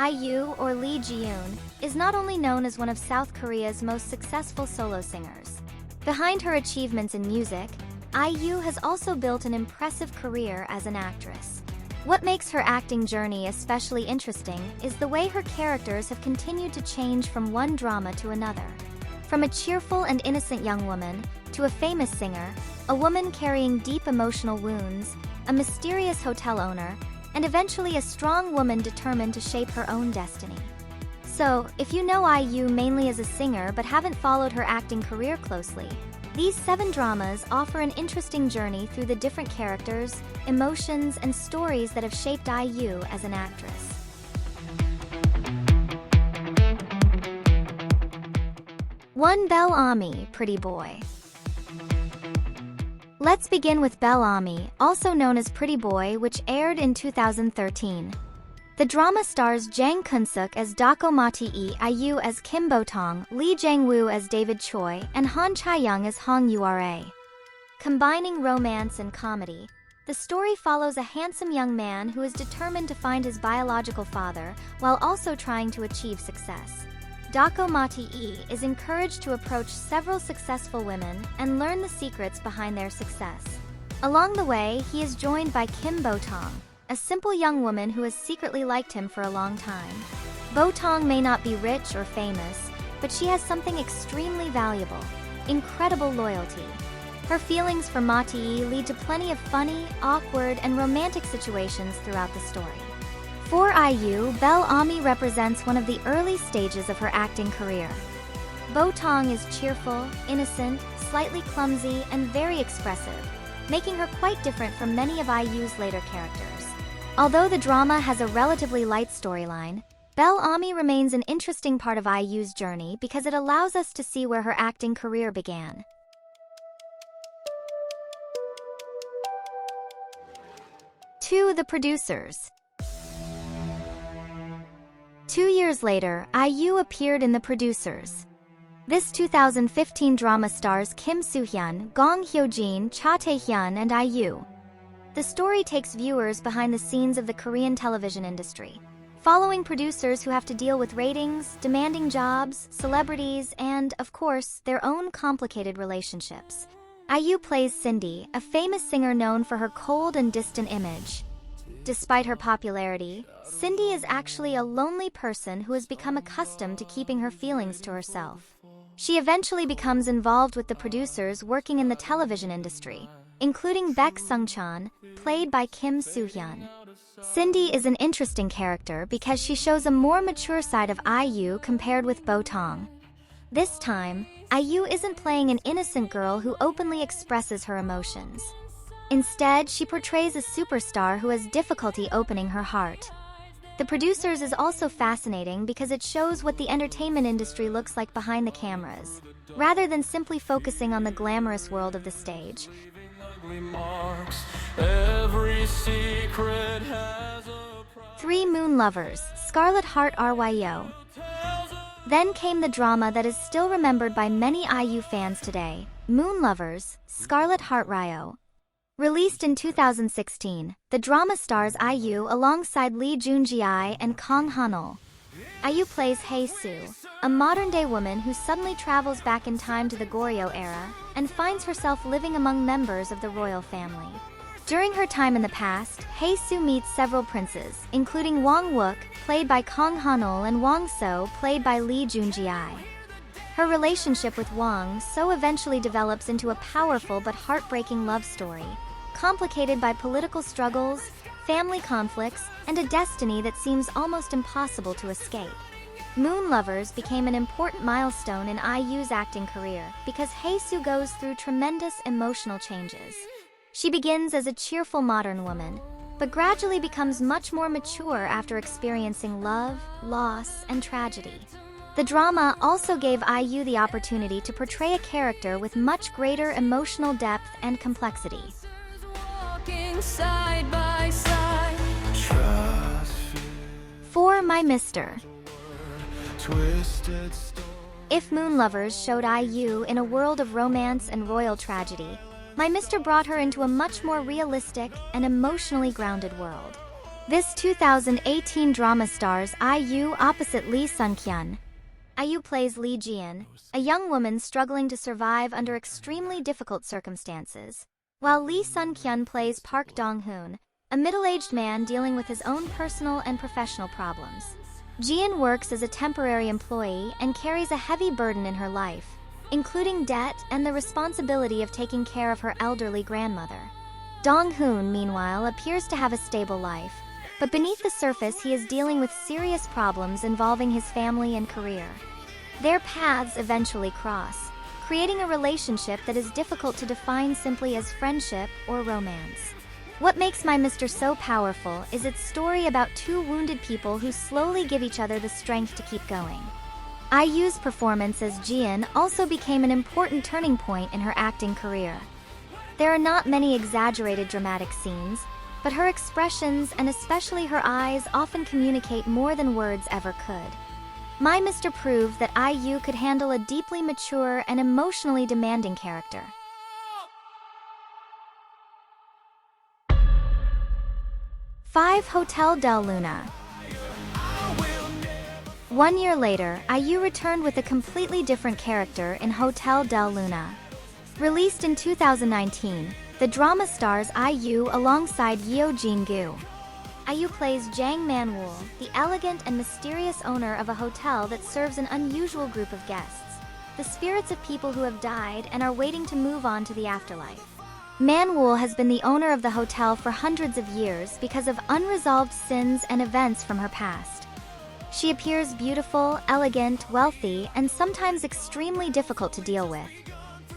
IU, or Lee Ji-yoon, is not only known as one of South Korea's most successful solo singers. Behind her achievements in music, IU has also built an impressive career as an actress. What makes her acting journey especially interesting is the way her characters have continued to change from one drama to another. From a cheerful and innocent young woman, to a famous singer, a woman carrying deep emotional wounds, a mysterious hotel owner, and eventually a strong woman determined to shape her own destiny. So, if you know IU mainly as a singer but haven't followed her acting career closely, these 7 dramas offer an interesting journey through the different characters, emotions, and stories that have shaped IU as an actress. 1. Bel Ami, Pretty Boy. Let's begin with Bel Ami, also known as Pretty Boy, which aired in 2013. The drama stars Jang Kun-suk as Dako Mati-e, IU as Kim Bo-tong, Lee Jang-woo as David Choi, and Han Chae-young as Hong Ura. Combining romance and comedy, the story follows a handsome young man who is determined to find his biological father while also trying to achieve success. Dako Mati-e is encouraged to approach several successful women and learn the secrets behind their success. Along the way, he is joined by Kim Bo-tong, a simple young woman who has secretly liked him for a long time. Bo-tong may not be rich or famous, but she has something extremely valuable: incredible loyalty. Her feelings for Mati-e lead to plenty of funny, awkward, and romantic situations throughout the story. For IU, Bel Ami represents one of the early stages of her acting career. Bo-tong is cheerful, innocent, slightly clumsy, and very expressive, making her quite different from many of IU's later characters. Although the drama has a relatively light storyline, Bel Ami remains an interesting part of IU's journey because it allows us to see where her acting career began. 2. The Producers. 2 years later, IU appeared in The Producers. This 2015 drama stars Kim Soo-hyun, Gong Hyo-jin, Cha Tae-hyun, and IU. The story takes viewers behind the scenes of the Korean television industry, following producers who have to deal with ratings, demanding jobs, celebrities, and, of course, their own complicated relationships. IU plays Cindy, a famous singer known for her cold and distant image. Despite her popularity, Cindy is actually a lonely person who has become accustomed to keeping her feelings to herself. She eventually becomes involved with the producers working in the television industry, including Baek Sung-chan, played by Kim Soo-hyun. Cindy is an interesting character because she shows a more mature side of IU compared with Bo-tong. This time, IU isn't playing an innocent girl who openly expresses her emotions. Instead, she portrays a superstar who has difficulty opening her heart. The Producers is also fascinating because it shows what the entertainment industry looks like behind the cameras, rather than simply focusing on the glamorous world of the stage. 3. Moon Lovers, Scarlet Heart Ryeo. Then came the drama that is still remembered by many IU fans today, Moon Lovers, Scarlet Heart Ryeo. Released in 2016, the drama stars IU alongside Lee Joon-gi and Kang Han-ol. IU plays Hae Soo, a modern-day woman who suddenly travels back in time to the Goryeo era and finds herself living among members of the royal family. During her time in the past, Hae Soo meets several princes, including Wang Wook, played by Kang Han-ol, and Wang So, played by Lee Joon-gi. Her relationship with Wang So eventually develops into a powerful but heartbreaking love story, complicated by political struggles, family conflicts, and a destiny that seems almost impossible to escape. Moon Lovers became an important milestone in IU's acting career because Hae Soo goes through tremendous emotional changes. She begins as a cheerful modern woman, but gradually becomes much more mature after experiencing love, loss, and tragedy. The drama also gave IU the opportunity to portray a character with much greater emotional depth and complexity. Side by side. 4. My Mister. If Moon Lovers showed IU in a world of romance and royal tragedy, My Mister brought her into a much more realistic and emotionally grounded world. This 2018 drama stars IU opposite Lee Sun-kyun. IU plays Lee Jian, a young woman struggling to survive under extremely difficult circumstances, while Lee Sun-kyun plays Park Dong-hoon, a middle-aged man dealing with his own personal and professional problems. Jian works as a temporary employee and carries a heavy burden in her life, including debt and the responsibility of taking care of her elderly grandmother. Dong-hoon, meanwhile, appears to have a stable life, but beneath the surface he is dealing with serious problems involving his family and career. Their paths eventually cross, creating a relationship that is difficult to define simply as friendship or romance. What makes My Mr. so powerful is its story about two wounded people who slowly give each other the strength to keep going. IU's performance as Jian also became an important turning point in her acting career. There are not many exaggerated dramatic scenes, but her expressions and especially her eyes often communicate more than words ever could. My Mr. proved that IU could handle a deeply mature and emotionally demanding character. 5. Hotel del Luna. 1 year later, IU returned with a completely different character in Hotel del Luna. Released in 2019, the drama stars IU alongside Yeo Jin-gu. IU plays Jang Man-wol, the elegant and mysterious owner of a hotel that serves an unusual group of guests, the spirits of people who have died and are waiting to move on to the afterlife. Man-wol has been the owner of the hotel for hundreds of years because of unresolved sins and events from her past. She appears beautiful, elegant, wealthy, and sometimes extremely difficult to deal with.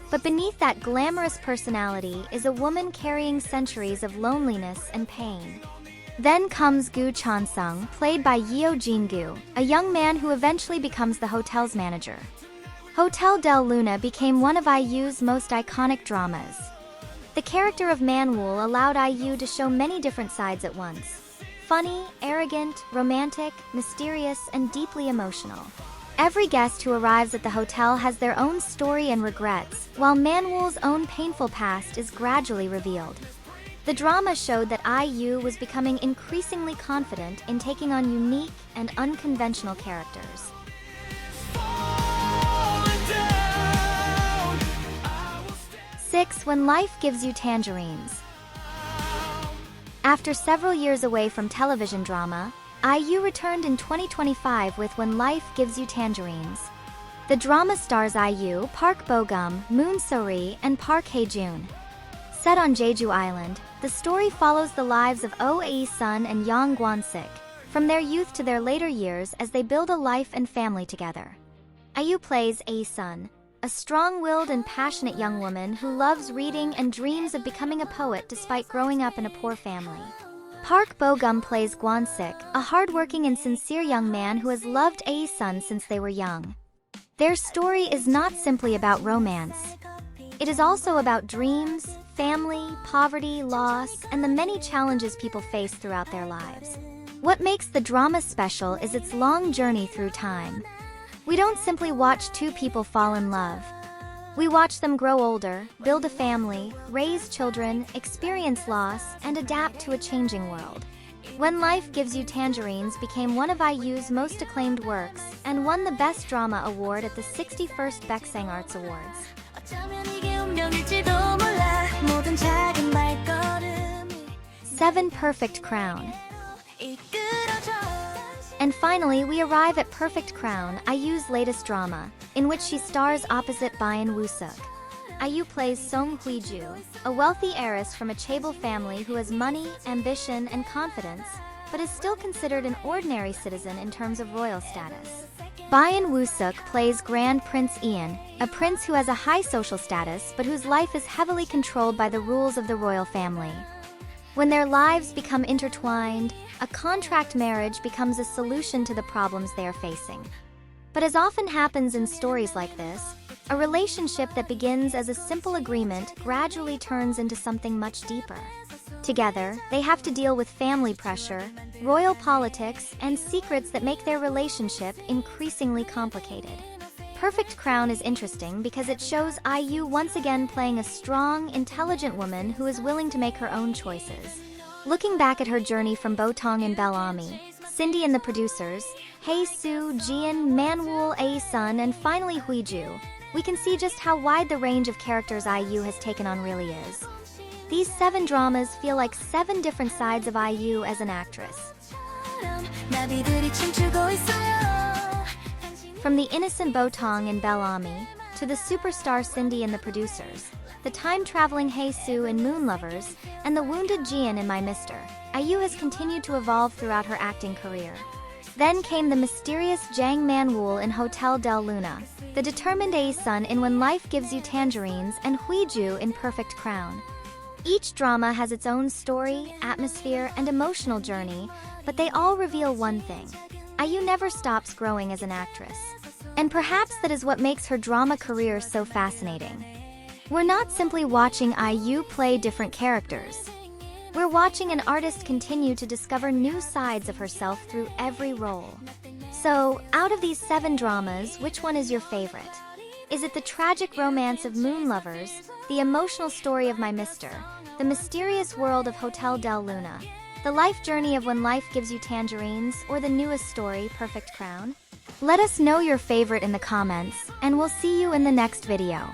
But beneath that glamorous personality is a woman carrying centuries of loneliness and pain. Then comes Gu Chan-sung, played by Yeo Jin-gu, a young man who eventually becomes the hotel's manager. Hotel del Luna became one of IU's most iconic dramas. The character of Man-wol allowed IU to show many different sides at once: funny, arrogant, romantic, mysterious, and deeply emotional. Every guest who arrives at the hotel has their own story and regrets, while Man-wol's own painful past is gradually revealed. The drama showed that IU was becoming increasingly confident in taking on unique and unconventional characters. 6. When Life Gives You Tangerines. After several years away from television drama, IU returned in 2025 with When Life Gives You Tangerines. The drama stars IU, Park Bo-gum, Moon So-ri, and Park Hae-joon. Set on Jeju Island, the story follows the lives of Oh Ae-sun and Yang Gwon-sik, from their youth to their later years as they build a life and family together. IU plays Ae-sun, a strong-willed and passionate young woman who loves reading and dreams of becoming a poet despite growing up in a poor family. Park Bo-gum plays Gwon-sik, a hardworking and sincere young man who has loved Ae-sun since they were young. Their story is not simply about romance. It is also about dreams, family, poverty, loss, and the many challenges people face throughout their lives. What makes the drama special is its long journey through time. We don't simply watch two people fall in love. We watch them grow older, build a family, raise children, experience loss, and adapt to a changing world. When Life Gives You Tangerines became one of IU's most acclaimed works and won the Best Drama Award at the 61st Baeksang Arts Awards. 7. Perfect Crown. And finally, we arrive at Perfect Crown, IU's latest drama, in which she stars opposite Byun Woo-suk. IU plays Song Hui-ju, a wealthy heiress from a chaebol family who has money, ambition, and confidence, but is still considered an ordinary citizen in terms of royal status. Byun Woo-suk plays Grand Prince Ian, a prince who has a high social status but whose life is heavily controlled by the rules of the royal family. When their lives become intertwined, a contract marriage becomes a solution to the problems they are facing. But as often happens in stories like this, a relationship that begins as a simple agreement gradually turns into something much deeper. Together, they have to deal with family pressure, royal politics, and secrets that make their relationship increasingly complicated. Perfect Crown is interesting because it shows IU once again playing a strong, intelligent woman who is willing to make her own choices. Looking back at her journey from Bo-tong and Bel Ami, Cindy and the producers, Hae Soo, Jang Man-wol, Sun, and finally Huiju, we can see just how wide the range of characters IU has taken on really is. These 7 dramas feel like 7 different sides of IU as an actress. From the innocent Bo-tong and Bel Ami, to the superstar Cindy and the producers, the time-traveling Hae Soo in Moon Lovers, and the wounded Jian in My Mister, IU has continued to evolve throughout her acting career. Then came the mysterious Jang Man-wol in Hotel del Luna, the determined Sun in When Life Gives You Tangerines, and Huiju in Perfect Crown. Each drama has its own story, atmosphere, and emotional journey, but they all reveal one thing: IU never stops growing as an actress. And perhaps that is what makes her drama career so fascinating. We're not simply watching IU play different characters. We're watching an artist continue to discover new sides of herself through every role. So, out of these 7 dramas, which one is your favorite? Is it the tragic romance of Moon Lovers, the emotional story of My Mister, the mysterious world of Hotel del Luna, the life journey of When Life Gives You Tangerines, or the newest story, Perfect Crown? Let us know your favorite in the comments, and we'll see you in the next video.